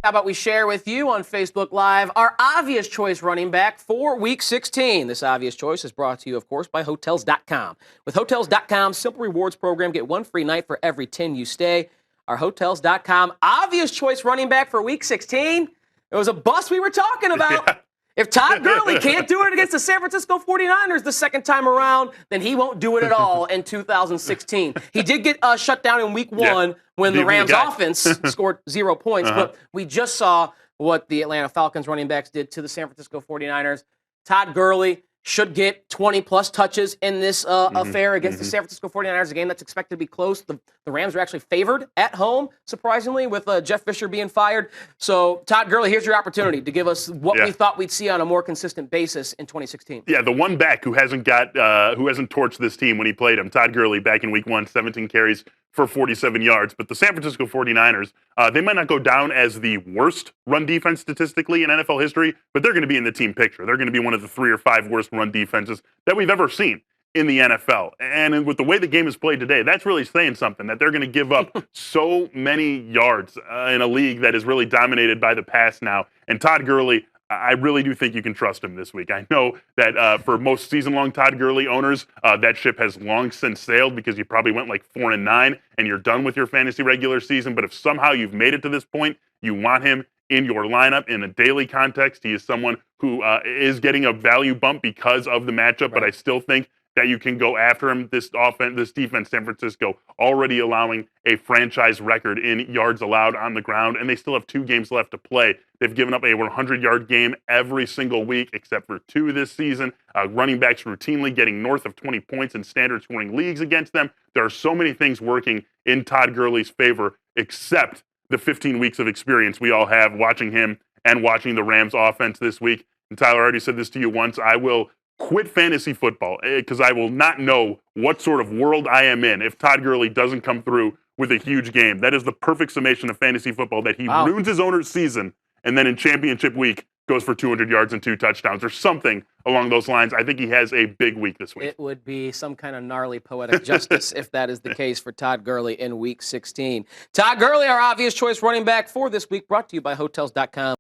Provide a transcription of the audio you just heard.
How about we share with you on Facebook Live our obvious choice running back for Week 16? This obvious choice is brought to you, of course, by Hotels.com. With Hotels.com's Simple Rewards program, get one free night for every 10 you stay. Our Hotels.com obvious choice running back for Week 16, it was a bust we were talking about. Yeah. If Todd Gurley can't do it against the San Francisco 49ers the second time around, then he won't do it at all in 2016. He did get shut down in Week 1 when the Rams offense scored 0 points, but we just saw what the Atlanta Falcons running backs did to the San Francisco 49ers. Todd Gurley should get 20-plus touches in this affair against the San Francisco 49ers, a game that's expected to be close. The Rams are actually favored at home, surprisingly, with Jeff Fisher being fired. So, Todd Gurley, here's your opportunity to give us what we thought we'd see on a more consistent basis in 2016. Yeah, the one back who hasn't torched this team when he played him, Todd Gurley, back in Week 1, 17 carries for 47 yards. But the San Francisco 49ers, they might not go down as the worst run defense statistically in NFL history, but they're going to be in the team picture. They're going to be one of the 3 or 5 worst run defenses that we've ever seen in the NFL. And with the way the game is played today, that's really saying something, that they're going to give up so many yards in a league that is really dominated by the pass now. And Todd Gurley, I really do think you can trust him this week. I know that for most season-long Todd Gurley owners, that ship has long since sailed because you probably went like 4-9 and you're done with your fantasy regular season. But if somehow you've made it to this point, you want him in your lineup in a daily context. He is someone who is getting a value bump because of the matchup, but I still think that you can go after him. This defense, San Francisco, already allowing a franchise record in yards allowed on the ground, and they still have 2 games left to play. They've given up a 100-yard game every single week except for 2 this season. Running backs routinely getting north of 20 points in standard scoring leagues against them. There are so many things working in Todd Gurley's favor except the 15 weeks of experience we all have watching him and watching the Rams offense this week. And Tyler, I already said this to you once. I will quit fantasy football because I will not know what sort of world I am in if Todd Gurley doesn't come through with a huge game. That is the perfect summation of fantasy football, that he ruins his owner's season and then in championship week goes for 200 yards and 2 touchdowns or something along those lines. I think he has a big week this week. It would be some kind of gnarly poetic justice if that is the case for Todd Gurley in Week 16. Todd Gurley, our obvious choice running back for this week, brought to you by Hotels.com.